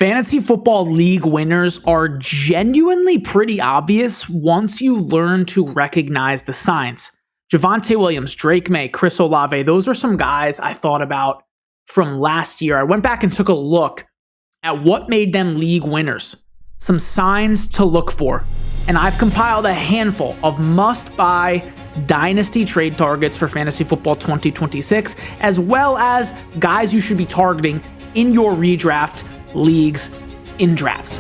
Fantasy football league winners are genuinely pretty obvious once you learn to recognize the signs. Javonte Williams, Drake May, Chris Olave, those are some guys I thought about from last year. I went back and took a look at what made them league winners, some signs to look for, and I've compiled a handful of must-buy Dynasty trade targets for Fantasy Football 2026, as well as guys you should be targeting in your redraft leagues in drafts.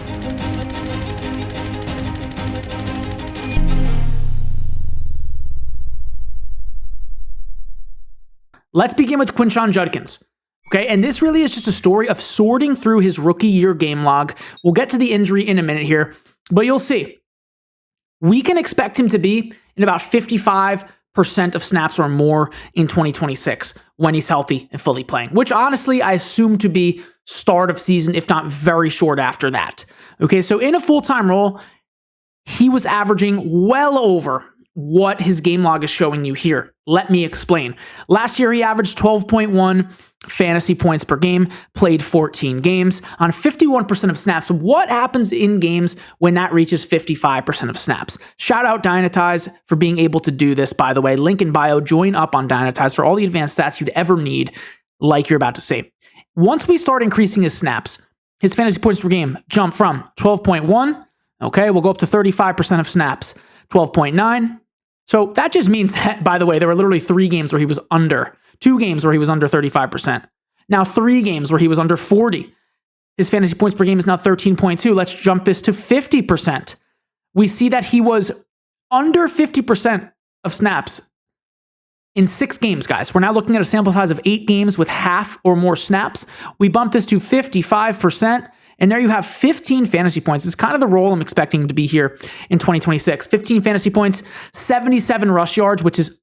Let's begin with Quinshon Judkins. Okay, and this really is just a story of sorting through his rookie year game log. We'll get to the injury in a minute here, but you'll see. We can expect him to be in about 55% of snaps or more in 2026 when he's healthy and fully playing, which honestly I assume to be start of season, if not very short after that. Okay, so in a full-time role, he was averaging well over what his game log is showing you here. Let me explain. Last year, he averaged 12.1 fantasy points per game, played 14 games on 51% of snaps. What happens in games when that reaches 55% of snaps? Shout out Dynasty for being able to do this, by the way. Link in bio, join up on Dynasty for all the advanced stats you'd ever need, like you're about to see. Once we start increasing his snaps, his fantasy points per game jump from 12.1, okay, we'll go up to 35% of snaps, 12.9. So that just means that, by the way, there were literally 2 games where he was under 35%. Now 3 games where he was under 40. His fantasy points per game is now 13.2. Let's jump this to 50%. We see that he was under 50% of snaps in 6 games, guys. We're now looking at a sample size of 8 games with half or more snaps. We bump this to 55%. And there you have 15 fantasy points. It's kind of the role I'm expecting him to be here in 2026. 15 fantasy points, 77 rush yards, which is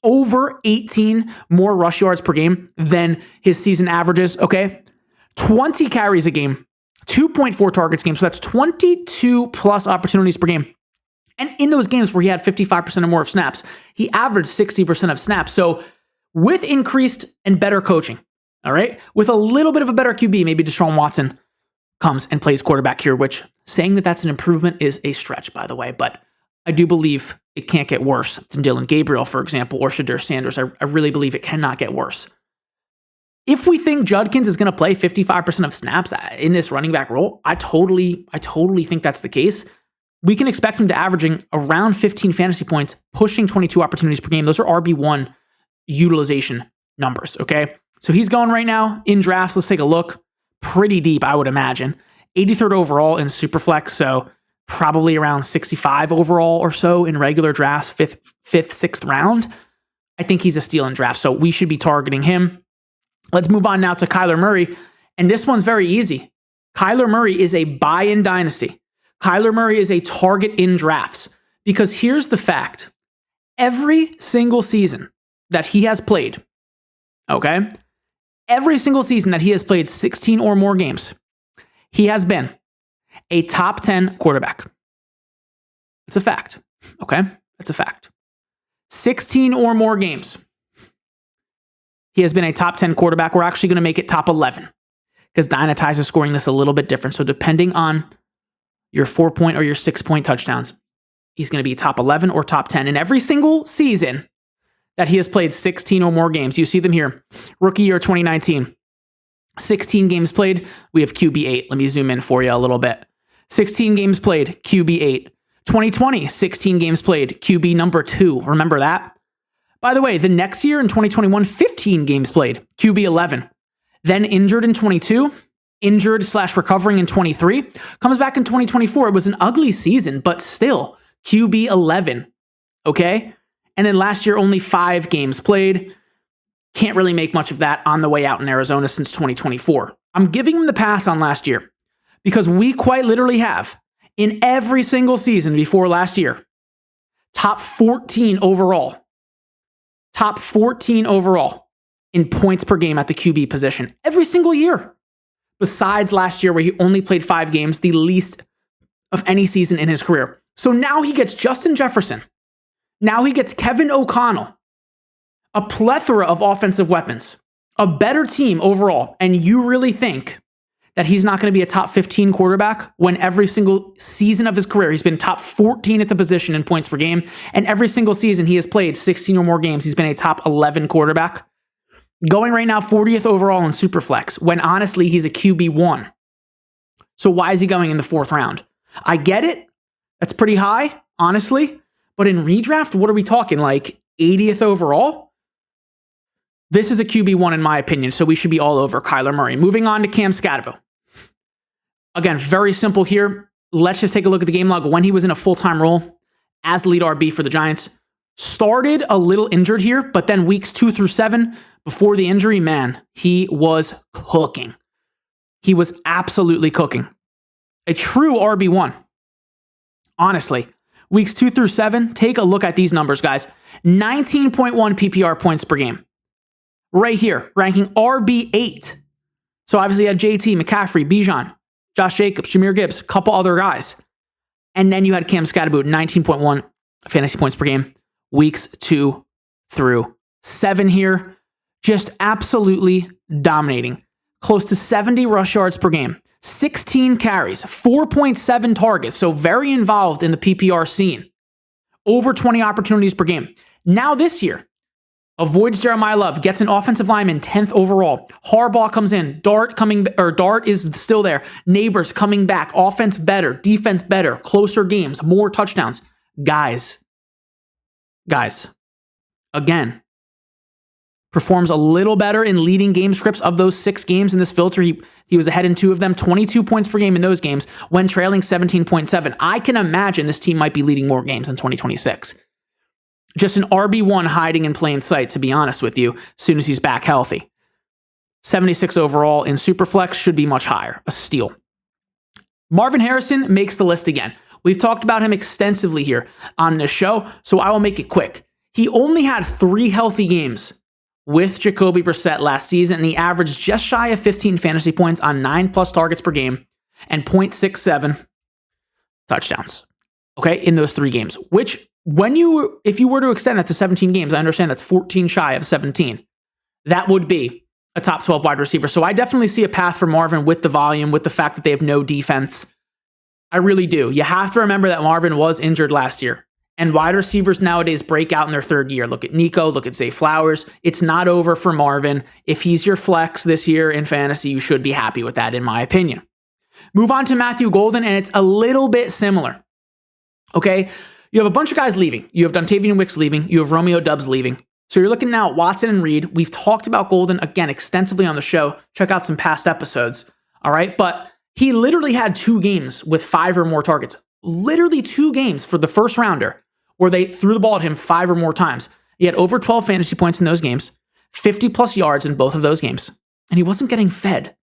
over 18 more rush yards per game than his season averages, okay? 20 carries a game, 2.4 targets a game, so that's 22 plus opportunities per game. And in those games where he had 55% or more of snaps, he averaged 60% of snaps. So with increased and better coaching, all right, with a little bit of a better QB, maybe Deshaun Watson comes and plays quarterback here, which saying that that's an improvement is a stretch, by the way, but I do believe it can't get worse than Dylan Gabriel, for example, or Shadur Sanders. I really believe it cannot get worse. If we think Judkins is going to play 55% of snaps in this running back role, I totally think that's the case. We can expect him to averaging around 15 fantasy points, pushing 22 opportunities per game. Those are RB1 utilization numbers, okay? So he's going right now in drafts. Let's take a look. Pretty deep, I would imagine. 83rd overall in Superflex, so probably around 65 overall or so in regular drafts, fifth, 6th round. I think he's a steal in draft, so we should be targeting him. Let's move on now to Kyler Murray, and this one's very easy. Kyler Murray is a buy in Dynasty. Kyler Murray is a target in drafts, because here's the fact. Every single season that he has played, okay? Every single season that he has played 16 or more games, he has been a top 10 quarterback. It's a fact, okay? That's a fact. 16 or more games, he has been a top 10 quarterback. We're actually going to make it top 11 because Dynasty is scoring this a little bit different. So depending on your 4-point or your 6-point touchdowns, he's going to be top 11 or top 10 in every single season that he has played 16 or more games. You see them here. Rookie year 2019. 16 games played. We have QB 8. Let me zoom in for you a little bit. 16 games played. QB 8. 2020. 16 games played. QB number 2. Remember that? By the way, the next year in 2021, 15 games played. QB 11. Then injured in 22. Injured/recovering in 23. Comes back in 2024. It was an ugly season, but still QB 11. Okay? And then last year, only 5 games played. Can't really make much of that on the way out in Arizona since 2024. I'm giving him the pass on last year because we quite literally have, in every single season before last year, top 14 overall. Top 14 overall in points per game at the QB position. Every single year. Besides last year where he only played 5 games, the least of any season in his career. So now he gets Justin Jefferson. Now he gets Kevin O'Connell, a plethora of offensive weapons, a better team overall, and you really think that he's not going to be a top 15 quarterback when every single season of his career, he's been top 14 at the position in points per game. And every single season he has played 16 or more games, he's been a top 11 quarterback. Going right now 40th overall in Superflex, when honestly he's a QB1. So why is he going in the 4th round? I get it. That's pretty high, honestly. But in redraft, what are we talking? Like 80th overall? This is a QB1 in my opinion, so we should be all over Kyler Murray. Moving on to Cam Skattebo. Again, very simple here. Let's just take a look at the game log when he was in a full-time role as lead RB for the Giants. Started a little injured here, but then weeks 2 through 7, before the injury, man, he was cooking. He was absolutely cooking. A true RB1. Honestly. Weeks 2 through 7, take a look at these numbers, guys. 19.1 PPR points per game. Right here, ranking RB8. So obviously you had JT, McCaffrey, Bijan, Josh Jacobs, Jahmyr Gibbs, a couple other guys. And then you had Cam Skattebo, 19.1 fantasy points per game, weeks 2 through 7 here. Just absolutely dominating. Close to 70 rush yards per game, 16 carries, 4.7 targets, so very involved in the PPR scene. Over 20 opportunities per game. Now this year, avoids Jeremiah Love, gets an offensive lineman 10th overall. Harbaugh comes in, Dart is still there. Neighbors coming back, offense better, defense better, closer games, more touchdowns. Guys, again, performs a little better in leading game scripts of those 6 games in this filter. He was ahead in 2 of them, 22 points per game in those games when trailing 17.7. I can imagine this team might be leading more games in 2026. Just an RB1 hiding in plain sight, to be honest with you, as soon as he's back healthy. 76 overall in Superflex should be much higher. A steal. Marvin Harrison makes the list again. We've talked about him extensively here on this show, so I will make it quick. He only had 3 healthy games with Jacoby Brissett last season, and he averaged just shy of 15 fantasy points on 9+ targets per game and 0.67 touchdowns. Okay, in those 3 games, which if you were to extend that to 17 games, I understand that's 14 shy of 17. That would be a top 12 wide receiver. So I definitely see a path for Marvin with the volume, with the fact that they have no defense. I really do. You have to remember that Marvin was injured last year. And wide receivers nowadays break out in their 3rd year. Look at Nico, look at Zay Flowers. It's not over for Marvin. If he's your flex this year in fantasy, you should be happy with that, in my opinion. Move on to Matthew Golden, and it's a little bit similar. Okay? You have a bunch of guys leaving. You have Dontavian Wicks leaving. You have Romeo Doubs leaving. So you're looking now at Watson and Reed. We've talked about Golden, again, extensively on the show. Check out some past episodes. All right? But he literally had 2 games with 5 or more targets. Literally 2 games for the first rounder where they threw the ball at him 5 or more times. He had over 12 fantasy points in those games, 50+ yards in both of those games, and he wasn't getting fed.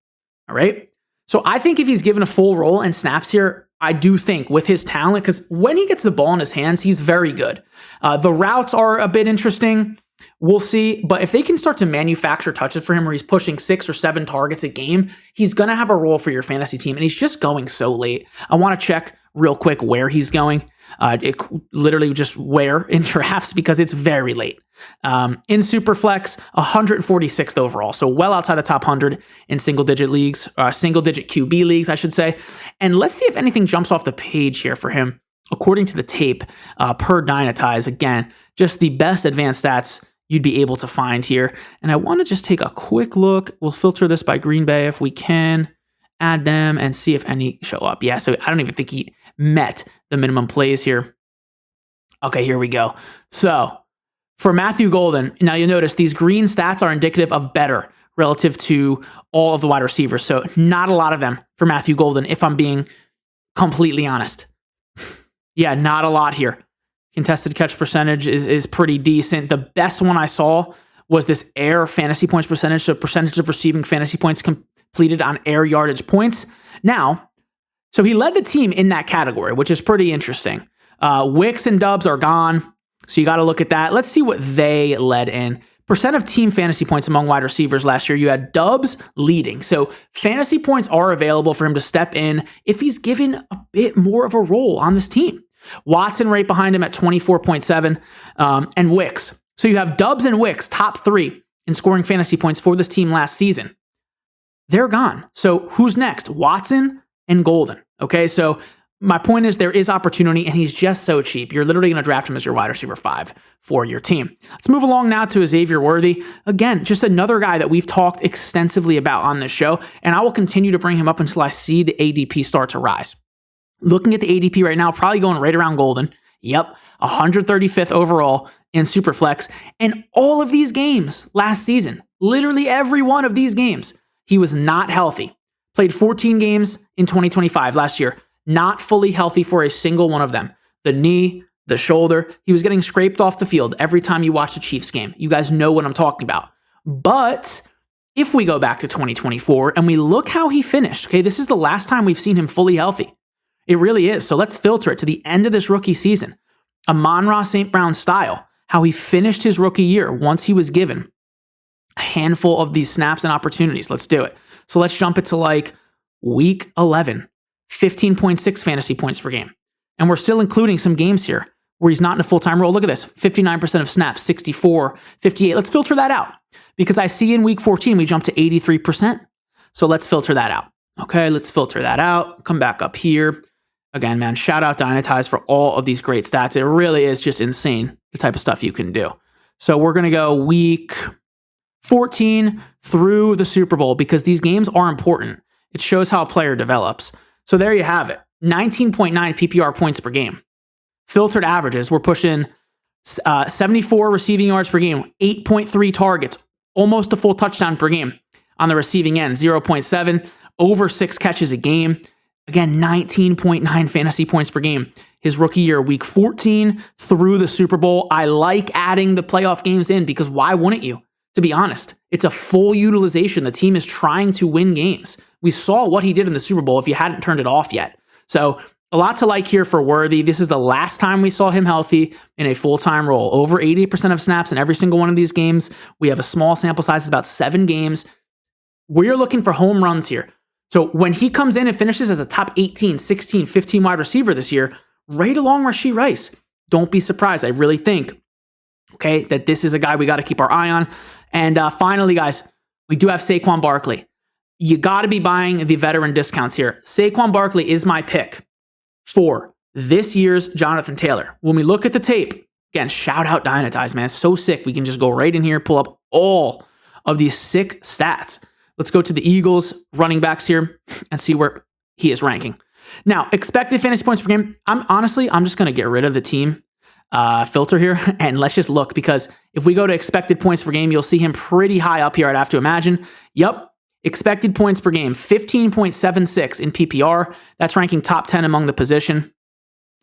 All right? So I think if he's given a full role and snaps here, I do think with his talent, because when he gets the ball in his hands, he's very good. The routes are a bit interesting. We'll see. But if they can start to manufacture touches for him where he's pushing 6 or 7 targets a game, he's going to have a role for your fantasy team. And he's just going so late. I want to check real quick where he's going. Literally just where in drafts, because it's very late. In Superflex, 146th overall. So well outside the top 100 in single-digit leagues, single-digit QB leagues, I should say. And let's see if anything jumps off the page here for him. According to the tape, per Dynasty, again, just the best advanced stats you'd be able to find here. And I want to just take a quick look. We'll filter this by Green Bay if we can. Add them and see if any show up. Yeah, so I don't even think he met the minimum plays here. Okay, here we go. So for Matthew Golden, now you'll notice these green stats are indicative of better relative to all of the wide receivers. So not a lot of them for Matthew Golden, if I'm being completely honest. Yeah, not a lot here. Contested catch percentage is pretty decent. The best one I saw was this air fantasy points percentage. So percentage of receiving fantasy points completed on air yardage points. Now, so he led the team in that category, which is pretty interesting. Wicks and Doubs are gone, so you got to look at that. Let's see what they led in. Percent of team fantasy points among wide receivers last year, you had Doubs leading. So fantasy points are available for him to step in if he's given a bit more of a role on this team. Watson right behind him at 24.7, and Wicks. So you have Doubs and Wicks, top 3 in scoring fantasy points for this team last season. they're gone. So who's next? Watson and Golden. Okay, so my point is there is opportunity, and he's just so cheap. You're literally going to draft him as your wide receiver 5 for your team. Let's move along now to Xavier Worthy. Again, just another guy that we've talked extensively about on this show, and I will continue to bring him up until I see the ADP start to rise. Looking at the ADP right now, probably going right around Golden. Yep, 135th overall in Superflex. And all of these games last season, literally every one of these games, he was not healthy. Played 14 games in 2025 last year. Not fully healthy for a single one of them. The knee, the shoulder, he was getting scraped off the field every time you watch the Chiefs game. You guys know what I'm talking about. But if we go back to 2024 and we look how he finished, okay, this is the last time we've seen him fully healthy. It really is. So let's filter it to the end of this rookie season. Amon-Ra St. Brown style, how he finished his rookie year once he was given a handful of these snaps and opportunities. Let's do it. So let's jump it to like week 11. 15.6 fantasy points per game. And we're still including some games here where he's not in a full-time role. Look at this, 59% of snaps, 64, 58. Let's filter that out because I see in week 14, we jumped to 83%. So let's filter that out. Okay, let's filter that out. Come back up here. Again, man, shout out Dynasty for all of these great stats. It really is just insane, the type of stuff you can do. So we're going to go week 14 through the Super Bowl because these games are important. It shows how a player develops. So there you have it. 19.9 PPR points per game. Filtered averages, we're pushing 74 receiving yards per game, 8.3 targets, almost a full touchdown per game on the receiving end, 0.7, over 6 catches a game. Again, 19.9 fantasy points per game. His rookie year, week 14 through the Super Bowl. I like adding the playoff games in because why wouldn't you? To be honest, it's a full utilization. The team is trying to win games. We saw what he did in the Super Bowl if you hadn't turned it off yet. So a lot to like here for Worthy. This is the last time we saw him healthy in a full-time role. Over 80% of snaps in every single one of these games. We have a small sample size, about 7 games. We're looking for home runs here. So when he comes in and finishes as a top 18, 16, 15 wide receiver this year, right along Rashee Rice, don't be surprised. I really think, okay, that this is a guy we got to keep our eye on. And finally, guys, we do have Saquon Barkley. You got to be buying the veteran discounts here. Saquon Barkley is my pick for this year's Jonathan Taylor. When we look at the tape, again, shout out Dynasty, man. It's so sick. We can just go right in here, pull up all of these sick stats. Let's go to the Eagles running backs here and see where he is ranking. Now, expected fantasy points per game. I'm just going to get rid of the team filter here and let's just look because if we go to expected points per game, you'll see him pretty high up here, I'd have to imagine. Yep. Expected points per game, 15.76 in PPR. That's ranking top 10 among the position.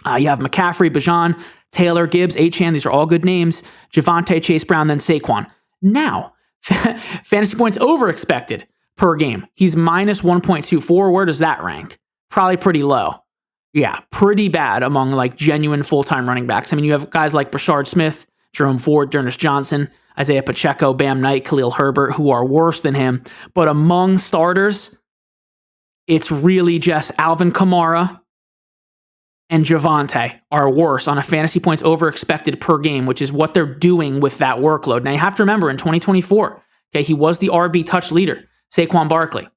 You have McCaffrey, Bijan, Taylor, Gibbs, Achane. These are all good names. Javonte, Chase Brown, then Saquon. Now, fantasy points over expected per game. He's minus 1.24. Where does that rank? Probably pretty low. Yeah, pretty bad among like genuine full-time running backs. I mean, you have guys like Brashard Smith, Jerome Ford, Dernis Johnson, Isaiah Pacheco, Bam Knight, Khalil Herbert, who are worse than him. But among starters, it's really just Alvin Kamara and Javonte are worse on a fantasy points over expected per game, which is what they're doing with that workload. Now, you have to remember, in 2024, okay, he was the RB touch leader, Saquon Barkley.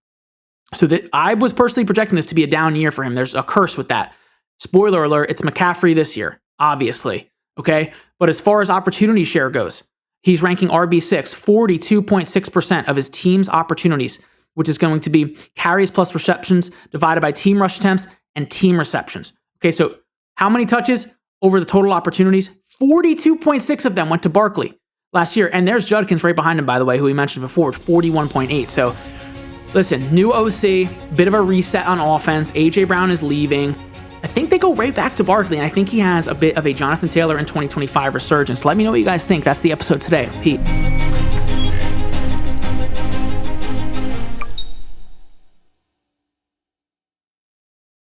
So that I was personally projecting this to be a down year for him. There's a curse with that. Spoiler alert, it's McCaffrey this year, obviously. Okay, but as far as opportunity share goes, he's ranking RB6, 42.6% of his team's opportunities, which is going to be carries plus receptions divided by team rush attempts and team receptions. Okay, so how many touches over the total opportunities? 42.6 of them went to Barkley last year. And there's Judkins right behind him, by the way, who we mentioned before, 41.8. So listen, new OC, bit of a reset on offense. AJ Brown is leaving. I think they go right back to Barkley, and I think he has a bit of a Jonathan Taylor in 2025 resurgence. Let me know what you guys think. That's the episode today. Pete.